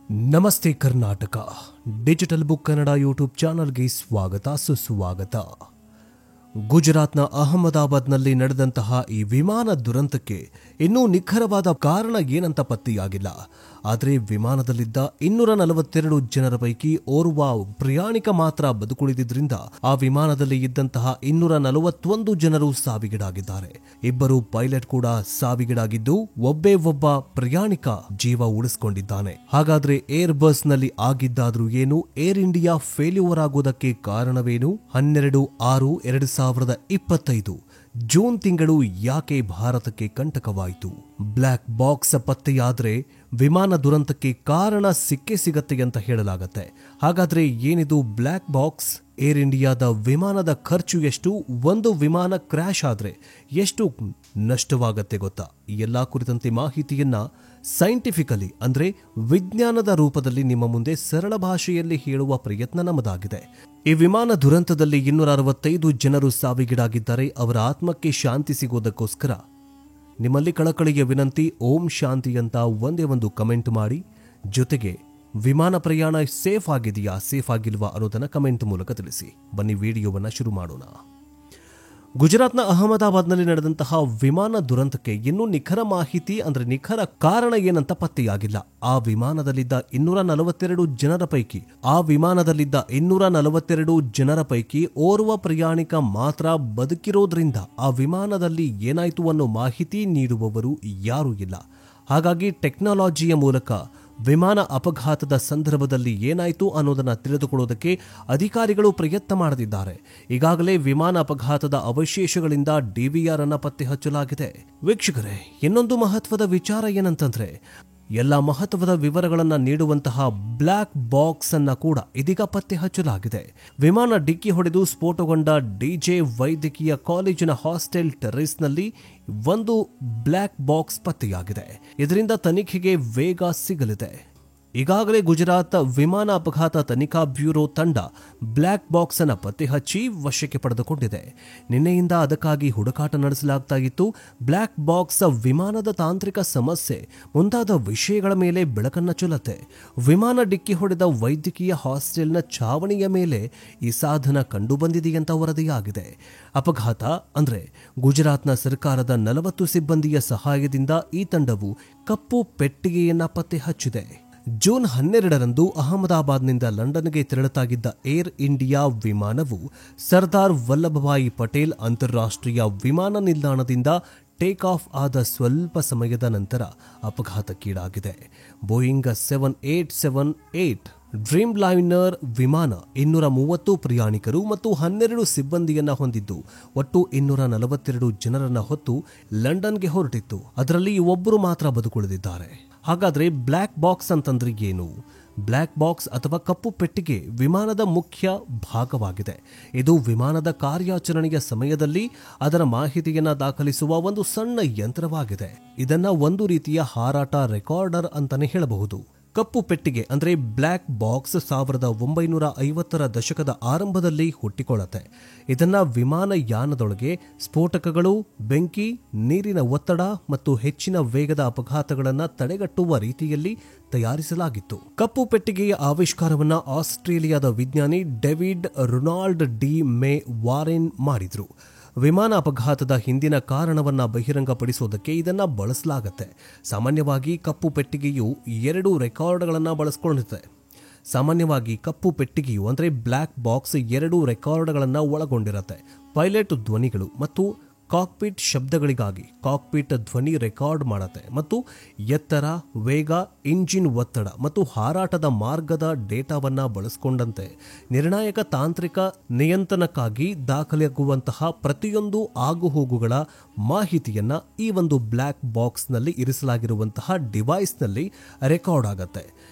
ನಮಸ್ತೆ Karnataka digital book Kannada YouTube ಚಾನಲ್ಗೆ ಸ್ವಾಗತ ಸುಸ್ವಾಗತ. ಗುಜರಾತ್ನ ಅಹಮದಾಬಾದ್ನಲ್ಲಿ ನಡೆದಂತಹ ಈ ವಿಮಾನ ದುರಂತಕ್ಕೆ ಇನ್ನೂ ನಿಖರವಾದ ಕಾರಣ ಏನಂತ ಪತ್ತೆಯಾಗಿಲ್ಲ. ಆದರೆ ವಿಮಾನದಲ್ಲಿದ್ದ 242 ಜನರ ಪೈಕಿ ಓರ್ವ ಪ್ರಯಾಣಿಕ ಮಾತ್ರ ಬದುಕುಳಿದಿದ್ದರಿಂದ ಆ ವಿಮಾನದಲ್ಲಿ ಇದ್ದಂತಹ 241 ಜನರು ಸಾವಿಗೀಡಾಗಿದ್ದಾರೆ. ಇಬ್ಬರು ಪೈಲಟ್ ಕೂಡ ಸಾವಿಗೀಡಾಗಿದ್ದು ಒಬ್ಬ ಪ್ರಯಾಣಿಕ ಜೀವ ಉಳಿಸಿಕೊಂಡಿದ್ದಾನೆ. ಹಾಗಾದ್ರೆ ಏರ್ ಬಸ್ ನಲ್ಲಿ ಆಗಿದ್ದಾದ್ರೂ ಏನು? ಏರ್ ಇಂಡಿಯಾ ಫೇಲ್ಯೂರ್ ಆಗೋದಕ್ಕೆ ಕಾರಣವೇನು? 12/6/2025 ಜೂನ್ ತಿಂಗಳು ಯಾಕೆ ಭಾರತಕ್ಕೆ ಕಂಟಕವಾಯಿತು? ಬ್ಲ್ಯಾಕ್ ಬಾಕ್ಸ್ ಪತ್ತೆಯಾದ್ರೆ ವಿಮಾನ ದುರಂತಕ್ಕೆ ಕಾರಣ ಸಿಗತ್ತೆ ಅಂತ ಹೇಳಲಾಗತ್ತೆ. ಹಾಗಾದ್ರೆ ಏನಿದು ಬ್ಲ್ಯಾಕ್ ಬಾಕ್ಸ್? ಏರ್ ಇಂಡಿಯಾದ ವಿಮಾನದ ಖರ್ಚು ಎಷ್ಟು? ಒಂದು ವಿಮಾನ ಕ್ರ್ಯಾಶ್ ಆದ್ರೆ ಎಷ್ಟು ನಷ್ಟವಾಗತ್ತೆ ಗೊತ್ತಾ? ಈ ಎಲ್ಲಾ ಕುರಿತಂತೆ ಮಾಹಿತಿಯನ್ನ ಸೈಂಟಿಫಿಕಲಿ ಅಂದ್ರೆ ವಿಜ್ಞಾನದ ರೂಪದಲ್ಲಿ ನಿಮ್ಮ ಮುಂದೆ ಸರಳ ಭಾಷೆಯಲ್ಲಿ ಹೇಳುವ ಪ್ರಯತ್ನ ನಮ್ಮದಾಗಿದೆ. ಈ ವಿಮಾನ ದುರಂತದಲ್ಲಿ 265 ಜನರು ಸಾವಿಗೀಡಾಗಿದ್ದಾರೆ. ಅವರ ಆತ್ಮಕ್ಕೆ ಶಾಂತಿ ಸಿಗೋದಕ್ಕೋಸ್ಕರ ನಿಮ್ಮಲ್ಲಿ ಕಳಕಳಿಯ ವಿನಂತಿ, ಓಂ ಶಾಂತಿ ಅಂತ ಒಂದೇ ಒಂದು ಕಮೆಂಟ್ ಮಾಡಿ. ಜೊತೆಗೆ ವಿಮಾನ ಪ್ರಯಾಣ ಸೇಫ್ ಆಗಿದೆಯಾ, ಸೇಫ್ ಆಗಿಲ್ವಾ ಅನ್ನೋದನ್ನ ಕಮೆಂಟ್ ಮೂಲಕ ತಿಳಿಸಿ. ಬನ್ನಿ ವಿಡಿಯೋವನ್ನ ಶುರು ಮಾಡೋಣ. ಗುಜರಾತ್ನ ಅಹಮದಾಬಾದ್ನಲ್ಲಿ ನಡೆದಂತಹ ವಿಮಾನ ದುರಂತಕ್ಕೆ ಇನ್ನೂ ನಿಖರ ಮಾಹಿತಿ ಅಂದ್ರೆ ನಿಖರ ಕಾರಣ ಏನಂತ ಪತ್ತೆಯಾಗಿಲ್ಲ. ಆ ವಿಮಾನದಲ್ಲಿದ್ದ 242 ಜನರ ಪೈಕಿ ಓರ್ವ ಪ್ರಯಾಣಿಕ ಮಾತ್ರ ಬದುಕಿರೋದ್ರಿಂದ ಆ ವಿಮಾನದಲ್ಲಿ ಏನಾಯ್ತು ಅನ್ನೋ ಮಾಹಿತಿ ನೀಡುವವರು ಯಾರೂ ಇಲ್ಲ. ಹಾಗಾಗಿ ಟೆಕ್ನಾಲಜಿಯ ಮೂಲಕ ವಿಮಾನ ಅಪಘಾತದ ಸಂದರ್ಭದಲ್ಲಿ ಏನಾಯಿತು ಅನ್ನೋದನ್ನ ತಿಳಿದುಕೊಳ್ಳೋದಕ್ಕೆ ಅಧಿಕಾರಿಗಳು ಪ್ರಯತ್ನ ಮಾಡದಿದ್ದಾರೆ. ಈಗಾಗಲೇ ವಿಮಾನ ಅಪಘಾತದ ಅವಶೇಷಗಳಿಂದ ಡಿವಿಆರ್ ಅನ್ನ ಪತ್ತೆ ಹಚ್ಚಲಾಗಿದೆ. ವೀಕ್ಷಕರೇ, ಇನ್ನೊಂದು ಮಹತ್ವದ ವಿಚಾರ ಏನಂತಂದ್ರೆ, ಎಲ್ಲ ಮಹತ್ವದ ವಿವರಗಳನ್ನ ನೀಡುವಂತಹ ಬ್ಲ್ಯಾಕ್ ಬಾಕ್ಸ್ ಅನ್ನ ಕೂಡ ಇದೀಗ ಪತ್ತೆ ಹಚ್ಚಲಾಗಿದೆ. ವಿಮಾನ ಡಿಕ್ಕಿ ಹೊಡೆದು ಸ್ಫೋಟಗೊಂಡ ಡಿಜೆ ವೈದ್ಯಕೀಯ ಕಾಲೇಜಿನ ಹಾಸ್ಟೆಲ್ ಟೆರೇಸ್ನಲ್ಲಿ ಒಂದು ಬ್ಲ್ಯಾಕ್ ಬಾಕ್ಸ್ ಪತ್ತೆಯಾಗಿದೆ. ಇದರಿಂದ ತನಿಖೆಗೆ ವೇಗ ಸಿಗಲಿದೆ. ಈಗಾಗಲೇ ಗುಜರಾತ್ ವಿಮಾನ ಅಪಘಾತ ತನಿಖಾ ಬ್ಯೂರೋ ತಂಡ ಬ್ಲ್ಯಾಕ್ ಬಾಕ್ಸ್ ಅನ್ನು ಪತ್ತೆ ಹಚ್ಚಿ ವಶಕ್ಕೆ ಪಡೆದುಕೊಂಡಿದೆ. ನಿನ್ನೆಯಿಂದ ಅದಕ್ಕಾಗಿ ಹುಡುಕಾಟ ನಡೆಸಲಾಗ್ತಾ ಇತ್ತು. ಬ್ಲ್ಯಾಕ್ ಬಾಕ್ಸ್ ವಿಮಾನದ ತಾಂತ್ರಿಕ ಸಮಸ್ಯೆ ಮುಂತಾದ ವಿಷಯಗಳ ಮೇಲೆ ಬೆಳಕನ್ನ ಚೆಲ್ಲುತ್ತೆ. ವಿಮಾನ ಡಿಕ್ಕಿ ಹೊಡೆದ ವೈದ್ಯಕೀಯ ಹಾಸ್ಟೆಲ್ನ ಛಾವಣಿಯ ಮೇಲೆ ಈ ಸಾಧನ ಕಂಡುಬಂದಿದೆಯಂತ ವರದಿಯಾಗಿದೆ. ಅಪಘಾತ ಅಂದ್ರೆ ಗುಜರಾತ್ನ ಸರ್ಕಾರದ 40 ಸಿಬ್ಬಂದಿಯ ಸಹಾಯದಿಂದ ಈ ತಂಡವು ಕಪ್ಪು ಪೆಟ್ಟಿಗೆಯನ್ನ ಪತ್ತೆ ಹಚ್ಚಿದೆ. ಜೂನ್ 12ರಂದು ಅಹಮದಾಬಾದ್ನಿಂದ ಲಂಡನ್ಗೆ ತೆರಳುತ್ತಾಗಿದ್ದ ಏರ್ ಇಂಡಿಯಾ ವಿಮಾನವು ಸರ್ದಾರ್ ವಲ್ಲಭಭಾಯಿ ಪಟೇಲ್ ಅಂತಾರಾಷ್ಟ್ರೀಯ ವಿಮಾನ ನಿಲ್ದಾಣದಿಂದ ಟೇಕ್ ಆಫ್ ಆದ ಸ್ವಲ್ಪ ಸಮಯದ ನಂತರ ಅಪಘಾತಕ್ಕೀಡಾಗಿದೆ. ಬೋಯಿಂಗ್ 7878 ಡ್ರೀಮ್ ಲೈನರ್ ವಿಮಾನ 230 ಪ್ರಯಾಣಿಕರು ಮತ್ತು 12 ಸಿಬ್ಬಂದಿಯನ್ನ ಹೊಂದಿದ್ದು ಒಟ್ಟು 242 ಜನರನ್ನ ಹೊತ್ತು ಲಂಡನ್ಗೆ ಹೊರಟಿತ್ತು. ಅದರಲ್ಲಿ ಒಬ್ಬರು ಮಾತ್ರ ಬದುಕುಳಿದಿದ್ದಾರೆ. ಹಾಗಾದ್ರೆ ಬ್ಲ್ಯಾಕ್ ಬಾಕ್ಸ್ ಅಂತಂದ್ರೆ ಏನು? ಬ್ಲ್ಯಾಕ್ ಬಾಕ್ಸ್ ಅಥವಾ ಕಪ್ಪು ಪೆಟ್ಟಿಗೆ ವಿಮಾನದ ಮುಖ್ಯ ಭಾಗವಾಗಿದೆ. ಇದು ವಿಮಾನದ ಕಾರ್ಯಾಚರಣೆಯ ಸಮಯದಲ್ಲಿ ಅದರ ಮಾಹಿತಿಯನ್ನ ದಾಖಲಿಸುವ ಒಂದು ಸಣ್ಣ ಯಂತ್ರವಾಗಿದೆ. ಇದನ್ನ ಒಂದು ರೀತಿಯ ಹಾರಾಟ ರೆಕಾರ್ಡರ್ ಅಂತಾನೆ ಹೇಳಬಹುದು. ಕಪ್ಪು ಪೆಟ್ಟಿಗೆ ಅಂದ್ರೆ ಬ್ಲ್ಯಾಕ್ ಬಾಕ್ಸ್ 1950ರ ದಶಕದ ಆರಂಭದಲ್ಲಿ ಹುಟ್ಟಿಕೊಳ್ಳುತ್ತೆ. ಇದನ್ನ ವಿಮಾನಯಾನದೊಳಗೆ ಸ್ಫೋಟಕಗಳು, ಬೆಂಕಿ, ನೀರಿನ ಒತ್ತಡ ಮತ್ತು ಹೆಚ್ಚಿನ ವೇಗದ ಅಪಘಾತಗಳನ್ನು ತಡೆಗಟ್ಟುವ ರೀತಿಯಲ್ಲಿ ತಯಾರಿಸಲಾಗಿತ್ತು. ಕಪ್ಪು ಪೆಟ್ಟಿಗೆಯ ಆವಿಷ್ಕಾರವನ್ನ ಆಸ್ಟ್ರೇಲಿಯಾದ ವಿಜ್ಞಾನಿ David Ronald D May Warren ಮಾಡಿದ್ರು. ವಿಮಾನ ಅಪಘಾತದ ಹಿಂದಿನ ಕಾರಣವನ್ನ ಬಹಿರಂಗಪಡಿಸೋದಕ್ಕೆ ಇದನ್ನ ಬಳಸಲಾಗುತ್ತೆ. ಸಾಮಾನ್ಯವಾಗಿ ಕಪ್ಪು ಪೆಟ್ಟಿಗೆಯು 2 ರೆಕಾರ್ಡ್ಗಳನ್ನು ಬಳಸಿಕೊಂಡಿರುತ್ತೆ. ಸಾಮಾನ್ಯವಾಗಿ ಕಪ್ಪು ಪೆಟ್ಟಿಗೆಯು ಅಂದ್ರೆ ಬ್ಲ್ಯಾಕ್ ಬಾಕ್ಸ್ 2 ರೆಕಾರ್ಡ್ಗಳನ್ನು ಒಳಗೊಂಡಿರುತ್ತೆ. ಪೈಲಟ್ ಧ್ವನಿಗಳು ಮತ್ತು ಕಾಕ್ಪಿಟ್ ಶಬ್ದಗಳಿಗಾಗಿ ಕಾಕ್ಪಿಟ್ ಧ್ವನಿ ರೆಕಾರ್ಡ್ ಮಾಡುತ್ತೆ ಮತ್ತು ಎತ್ತರ, ವೇಗ, ಇಂಜಿನ್ ಒತ್ತಡ ಮತ್ತು ಹಾರಾಟದ ಮಾರ್ಗದ ಡೇಟಾವನ್ನ ಬಳಸಿಕೊಂಡಂತೆ ನಿರ್ಣಾಯಕ ತಾಂತ್ರಿಕ ನಿಯಂತ್ರಣಕ್ಕಾಗಿ ದಾಖಲಾಗುವಂತಹ ಪ್ರತಿಯೊಂದು ಆಗುಹೋಗುಗಳ ಮಾಹಿತಿಯನ್ನ ಈ ಒಂದು ಬ್ಲ್ಯಾಕ್ ಬಾಕ್ಸ್ನಲ್ಲಿ ಇರಿಸಲಾಗಿರುವಂತಹ ಡಿವೈಸ್ನಲ್ಲಿ ರೆಕಾರ್ಡ್ ಆಗತ್ತೆ.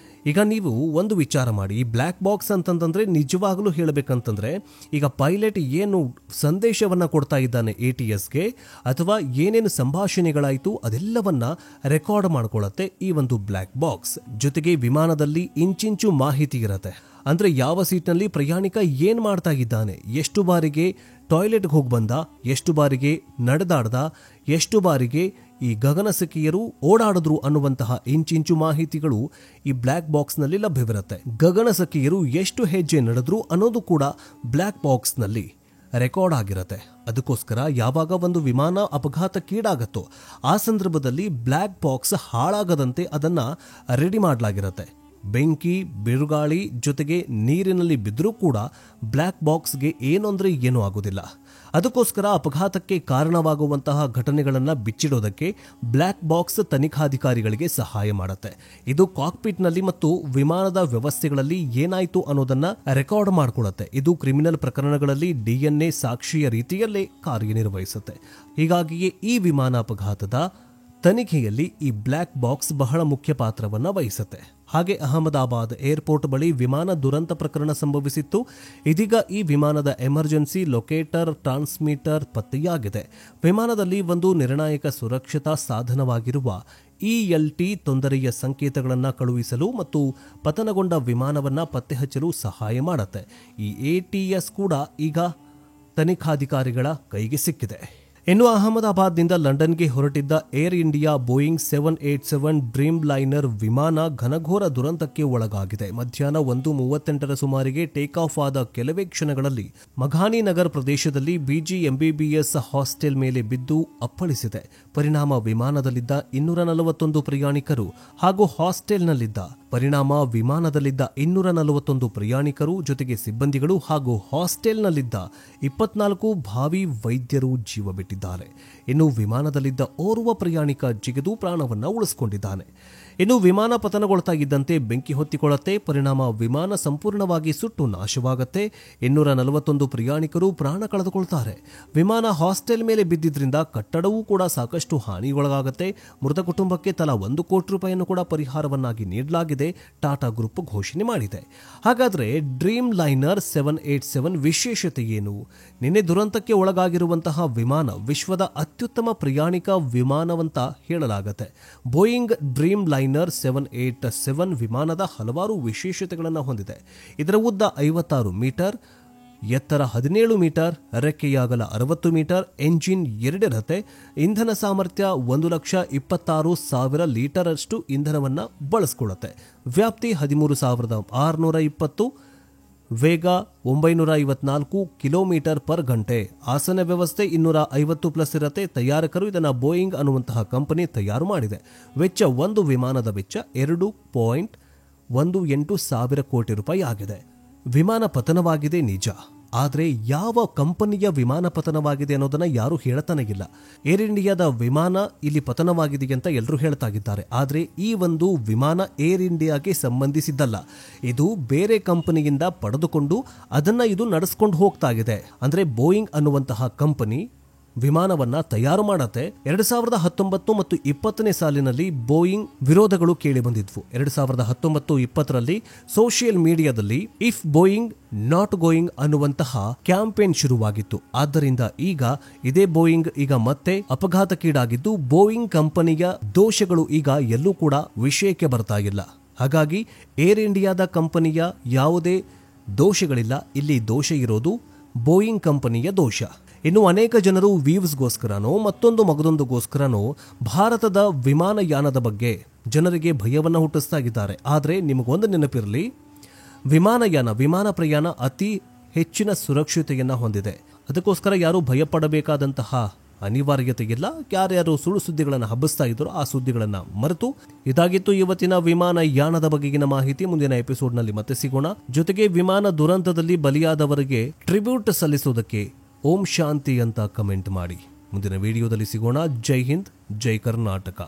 ಈಗ ನೀವು ಒಂದು ವಿಚಾರ ಮಾಡಿ, ಬ್ಲ್ಯಾಕ್ ಬಾಕ್ಸ್ ಅಂತಂದ್ರೆ ನಿಜವಾಗಲೂ ಹೇಳಬೇಕಂತಂದ್ರೆ ಈಗ ಪೈಲಟ್ ಏನು ಸಂದೇಶವನ್ನ ಕೊಡ್ತಾ ಇದ್ದಾನೆ ATSಗೆ ಅಥವಾ ಏನೇನು ಸಂಭಾಷಣೆಗಳಾಯಿತು ಅದೆಲ್ಲವನ್ನ ರೆಕಾರ್ಡ್ ಮಾಡ್ಕೊಳ್ಳುತ್ತೆ ಈ ಒಂದು ಬ್ಲ್ಯಾಕ್ ಬಾಕ್ಸ್. ಜೊತೆಗೆ ವಿಮಾನದಲ್ಲಿ ಇಂಚಿಂಚು ಮಾಹಿತಿ ಇರುತ್ತೆ. ಅಂದ್ರೆ ಯಾವ ಸೀಟ್ನಲ್ಲಿ ಪ್ರಯಾಣಿಕ ಏನ್ ಮಾಡ್ತಾ ಇದ್ದಾನೆ, ಎಷ್ಟು ಬಾರಿಗೆ ಟಾಯ್ಲೆಟ್ಗೆ ಹೋಗಿ ಬಂದ, ಎಷ್ಟು ಬಾರಿಗೆ ನಡೆದಾಡ್ದ, ಎಷ್ಟು ಬಾರಿಗೆ ಈ ಗಗನಸಖಿಯರು ಓಡಾಡಿದ್ರು ಅನ್ನುವಂತಹ ಇಂಚಿಂಚು ಮಾಹಿತಿಗಳು ಈ ಬ್ಲ್ಯಾಕ್ ಬಾಕ್ಸ್ನಲ್ಲಿ ಲಭ್ಯವಿರುತ್ತೆ. ಗಗನಸಖಿಯರು ಎಷ್ಟು ಹೆಜ್ಜೆ ನಡೆದ್ರು ಅನ್ನೋದು ಕೂಡ ಬ್ಲ್ಯಾಕ್ ಬಾಕ್ಸ್ನಲ್ಲಿ ರೆಕಾರ್ಡ್ ಆಗಿರುತ್ತೆ. ಅದಕ್ಕೋಸ್ಕರ ಯಾವಾಗ ಒಂದು ವಿಮಾನ ಅಪಘಾತಕ್ಕೀಡಾಗತ್ತೋ ಆ ಸಂದರ್ಭದಲ್ಲಿ ಬ್ಲ್ಯಾಕ್ ಬಾಕ್ಸ್ ಹಾಳಾಗದಂತೆ ಅದನ್ನ ರೆಡಿ ಮಾಡಲಾಗಿರುತ್ತೆ. ಬೆಂಕಿ, ಬಿರುಗಾಳಿ ಜೊತೆಗೆ ನೀರಿನಲ್ಲಿ ಬಿದ್ದರೂ ಕೂಡ ಬ್ಲ್ಯಾಕ್ ಬಾಕ್ಸ್ಗೆ ಏನು ಅಂದರೆ ಏನೂ ಆಗೋದಿಲ್ಲ. ಅದಕ್ಕೋಸ್ಕರ ಅಪಘಾತಕ್ಕೆ ಕಾರಣವಾಗುವಂತಹ ಘಟನೆಗಳನ್ನು ಬಿಚ್ಚಿಡೋದಕ್ಕೆ ಬ್ಲ್ಯಾಕ್ ಬಾಕ್ಸ್ ತನಿಖಾಧಿಕಾರಿಗಳಿಗೆ ಸಹಾಯ ಮಾಡುತ್ತೆ. ಇದು ಕಾಕ್ಪಿಟ್ನಲ್ಲಿ ಮತ್ತು ವಿಮಾನದ ವ್ಯವಸ್ಥೆಗಳಲ್ಲಿ ಏನಾಯಿತು ಅನ್ನೋದನ್ನ ರೆಕಾರ್ಡ್ ಮಾಡಿಕೊಳ್ಳುತ್ತೆ. ಇದು ಕ್ರಿಮಿನಲ್ ಪ್ರಕರಣಗಳಲ್ಲಿ DNA ಸಾಕ್ಷಿಯ ರೀತಿಯಲ್ಲೇ ಕಾರ್ಯನಿರ್ವಹಿಸುತ್ತೆ. ಹೀಗಾಗಿಯೇ ಈ ವಿಮಾನ ಅಪಘಾತದ ತನಿಖೆಯಲ್ಲಿ ಈ ಬ್ಲ್ಯಾಕ್ ಬಾಕ್ಸ್ ಬಹಳ ಮುಖ್ಯ ಪಾತ್ರವನ್ನು ವಹಿಸುತ್ತೆ. ಹಾಗೆ ಅಹಮದಾಬಾದ್ ಏರ್ಪೋರ್ಟ್ ಬಳಿ ವಿಮಾನ ದುರಂತ ಪ್ರಕರಣ ಸಂಭವಿಸಿತ್ತು. ಇದೀಗ ಈ ವಿಮಾನದ ಎಮರ್ಜೆನ್ಸಿ ಲೊಕೇಟರ್ ಟ್ರಾನ್ಸ್ಮಿಟರ್ ಪತ್ತೆಯಾಗಿದೆ. ವಿಮಾನದಲ್ಲಿ ಒಂದು ನಿರ್ಣಾಯಕ ಸುರಕ್ಷತಾ ಸಾಧನವಾಗಿರುವ ELT ತೊಂದರೆಯ ಸಂಕೇತಗಳನ್ನು ಕಳುಹಿಸಲು ಮತ್ತು ಪತನಗೊಂಡ ವಿಮಾನವನ್ನು ಪತ್ತೆ ಹಚ್ಚಲು ಸಹಾಯ ಮಾಡುತ್ತೆ. ಈ ATS ಕೂಡ ಈಗ ತನಿಖಾಧಿಕಾರಿಗಳ ಕೈಗೆ ಸಿಕ್ಕಿದೆ. ಇನ್ನು ಅಹಮದಾಬಾದ್ನಿಂದ ಲಂಡನ್ಗೆ ಹೊರಟಿದ್ದ air India Boeing 787 dream liner ವಿಮಾನ ಘನಘೋರ ದುರಂತಕ್ಕೆ ಒಳಗಾಗಿದೆ. ಮಧ್ಯಾಹ್ನ 1:38 ಸುಮಾರಿಗೆ ಟೇಕ್ ಆಫ್ ಆದ ಕೆಲವೇ ಕ್ಷಣಗಳಲ್ಲಿ ಮಘಾನಿ ನಗರ್ ಪ್ರದೇಶದಲ್ಲಿ BGMBBS ಹಾಸ್ಟೆಲ್ ಮೇಲೆ ಬಿದ್ದು ಅಪ್ಪಳಿಸಿದೆ. ಪರಿಣಾಮ ವಿಮಾನದಲ್ಲಿದ್ದ 241 ಪ್ರಯಾಣಿಕರು ಹಾಗೂ ಜೊತೆಗೆ ಸಿಬ್ಬಂದಿಗಳು ಹಾಗೂ ಹಾಸ್ಟೆಲ್ನಲ್ಲಿದ್ದ 24 ಭಾವಿ ವೈದ್ಯರು ಜೀವ ಬಿಟ್ಟಿದ್ದಾರೆ. ಇನ್ನು ವಿಮಾನದಲ್ಲಿದ್ದ ಓರ್ವ ಪ್ರಯಾಣಿಕ ಜಿಗಿದು ಪ್ರಾಣವನ್ನ ಉಳಿಸಿಕೊಂಡಿದ್ದಾನೆ. ಇನ್ನು ವಿಮಾನ ಪತನಗೊಳ್ತಾ ಇದ್ದಂತೆ ಬೆಂಕಿ ಹೊತ್ತಿಕೊಳ್ಳುತ್ತೆ. ಪರಿಣಾಮ ವಿಮಾನ ಸಂಪೂರ್ಣವಾಗಿ ಸುಟ್ಟು ನಾಶವಾಗುತ್ತೆ. 241 ಪ್ರಯಾಣಿಕರು ಪ್ರಾಣ ಕಳೆದುಕೊಳ್ತಾರೆ. ವಿಮಾನ ಹಾಸ್ಟೆಲ್ ಮೇಲೆ ಬಿದ್ದಿದ್ರಿಂದ ಕಟ್ಟಡವೂ ಕೂಡ ಸಾಕಷ್ಟು ಹಾನಿಗೊಳಗಾಗುತ್ತೆ. ಮೃತ ಕುಟುಂಬಕ್ಕೆ ತಲಾ 1 ಕೋಟಿ ರೂಪಾಯಿಯನ್ನು ಕೂಡ ಪರಿಹಾರವನ್ನಾಗಿ ನೀಡಲಾಗಿದೆ. ಟಾಟಾ ಗ್ರೂಪ್ ಘೋಷಣೆ ಮಾಡಿದೆ. ಹಾಗಾದ್ರೆ ಡ್ರೀಮ್ ಲೈನರ್ 787 ವಿಶೇಷತೆ ಏನು? ನಿನ್ನೆ ದುರಂತಕ್ಕೆ ಒಳಗಾಗಿರುವಂತಹ ವಿಮಾನ ವಿಶ್ವದ ಅತ್ಯುತ್ತಮ ಪ್ರಯಾಣಿಕ ವಿಮಾನವಂತ ಹೇಳಲಾಗುತ್ತೆ. ಬೋಯಿಂಗ್ ಡ್ರೀಮ್ ಲೈನರ್ 787 ವಿಮಾನದ ಹಲವಾರು ವಿಶೇಷತೆಗಳನ್ನು ಹೊಂದಿದೆ. ಇದರ ಉದ್ದ 56 ಮೀಟರ್, ಎತ್ತರ 17 ಮೀಟರ್, ರೆಕ್ಕೆಯ ಅಗಲ 60 ಮೀಟರ್, ಎಂಜಿನ್ 2 ಇರುತ್ತೆ. ಇಂಧನ ಸಾಮರ್ಥ್ಯ 1,26,000 ಲೀಟರ್ ಅಷ್ಟು ಇಂಧನವನ್ನು ಬಳಸಿಕೊಳ್ಳುತ್ತೆ. ವ್ಯಾಪ್ತಿ 13,620, ವೇಗ 954 ಕಿಲೋಮೀಟರ್ ಪರ್ ಗಂಟೆ. ಆಸನ ವ್ಯವಸ್ಥೆ 250+ ಇರುತ್ತೆ. ತಯಾರಕರು ಇದನ್ನು ಬೋಯಿಂಗ್ ಅನ್ನುವಂತಹ ಕಂಪನಿ ತಯಾರು ಮಾಡಿದೆ. ವೆಚ್ಚ ಒಂದು ವಿಮಾನದ ವೆಚ್ಚ 2.18 ಸಾವಿರ ಕೋಟಿ ರೂಪಾಯಿ ಆಗಿದೆ. ವಿಮಾನ ಪತನವಾಗಿದೆ ನಿಜ, ಆದರೆ ಯಾವ ಕಂಪನಿಯ ವಿಮಾನ ಪತನವಾಗಿದೆ ಅನ್ನೋದನ್ನ ಯಾರು ಹೇಳ್ತಾನೆ ಇಲ್ಲ. ಏರ್ ಇಂಡಿಯಾದ ವಿಮಾನ ಇಲ್ಲಿ ಪತನವಾಗಿದೆ ಅಂತ ಎಲ್ಲರೂ ಹೇಳ್ತಾ ಇದ್ದಾರೆ. ಆದರೆ ಈ ಒಂದು ವಿಮಾನ ಏರ್ ಇಂಡಿಯಾಗೆ ಸಂಬಂಧಿಸಿದ್ದಲ್ಲ. ಇದು ಬೇರೆ ಕಂಪನಿಯಿಂದ ಪಡೆದುಕೊಂಡು ಅದನ್ನ ಇದು ನಡೆಸ್ಕೊಂಡು ಹೋಗ್ತಾ ಇದೆ. ಅಂದ್ರೆ ಬೋಯಿಂಗ್ ಅನ್ನುವಂತಹ ಕಂಪನಿ ವಿಮಾನವನ್ನ ತಯಾರು ಮಾಡತ್ತೆ. 2019 ಮತ್ತು 20ನೇ ಸಾಲಿನಲ್ಲಿ ಬೋಯಿಂಗ್ ವಿರೋಧಗಳು ಕೇಳಿ ಬಂದಿದ್ವು. 2019-20ರಲ್ಲಿ ಸೋಷಿಯಲ್ ಮೀಡಿಯಾದಲ್ಲಿ ಇಫ್ ಬೋಯಿಂಗ್ ನಾಟ್ ಗೋಯಿಂಗ್ ಅನ್ನುವಂತಹ ಕ್ಯಾಂಪೇನ್ ಶುರುವಾಗಿತ್ತು. ಆದ್ದರಿಂದ ಈಗ ಇದೇ ಬೋಯಿಂಗ್ ಈಗ ಮತ್ತೆ ಅಪಘಾತಕ್ಕೀಡಾಗಿದ್ದು ಬೋಯಿಂಗ್ ಕಂಪನಿಯ ದೋಷಗಳು ಈಗ ಎಲ್ಲೂ ಕೂಡ ವಿಷಯಕ್ಕೆ ಬರ್ತಾ ಇಲ್ಲ. ಹಾಗಾಗಿ ಏರ್ ಇಂಡಿಯಾದ ಕಂಪನಿಯ ಯಾವುದೇ ದೋಷಗಳಿಲ್ಲ. ಇಲ್ಲಿ ದೋಷ ಇರೋದು ಬೋಯಿಂಗ್ ಕಂಪನಿಯ ದೋಷ. ಇನ್ನು ಅನೇಕ ಜನರು ವ್ಯೂವ್ಸ್ಗೋಸ್ಕರನೋ ಮಗದೊಂದುಗೋಸ್ಕರನೋ ಭಾರತದ ವಿಮಾನಯಾನದ ಬಗ್ಗೆ ಜನರಿಗೆ ಭಯವನ್ನು ಹುಟ್ಟಿಸ್ತಾ ಇದ್ದಾರೆ. ಆದರೆ ನಿಮಗೊಂದು ನೆನಪಿರಲಿ, ವಿಮಾನ ಪ್ರಯಾಣ ಅತಿ ಹೆಚ್ಚಿನ ಸುರಕ್ಷತೆಯನ್ನು ಹೊಂದಿದೆ. ಅದಕ್ಕೋಸ್ಕರ ಯಾರು ಭಯಪಡಬೇಕಾದಂತಹ ಅನಿವಾರ್ಯತೆ ಇಲ್ಲ. ಯಾರ್ಯಾರು ಸುಳ್ಳು ಸುದ್ದಿಗಳನ್ನು ಹಬ್ಬಿಸ್ತಾ ಇದ್ರು ಆ ಸುದ್ದಿಗಳನ್ನು ಮರೆತು. ಇದಾಗಿತ್ತು ಇವತ್ತಿನ ವಿಮಾನಯಾನದ ಬಗೆಗಿನ ಮಾಹಿತಿ. ಮುಂದಿನ ಎಪಿಸೋಡ್ನಲ್ಲಿ ಮತ್ತೆ ಸಿಗೋಣ. ಜೊತೆಗೆ ವಿಮಾನ ದುರಂತದಲ್ಲಿ ಬಲಿಯಾದವರಿಗೆ ಟ್ರಿಬ್ಯೂಟ್ ಸಲ್ಲಿಸೋದಕ್ಕೆ ಓಂ ಶಾಂತಿ ಅಂತ ಕಮೆಂಟ್ ಮಾಡಿ. ಮುಂದಿನ ವಿಡಿಯೋದಲ್ಲಿ ಸಿಗೋಣ. ಜೈ ಹಿಂದ್, ಜೈ ಕರ್ನಾಟಕ.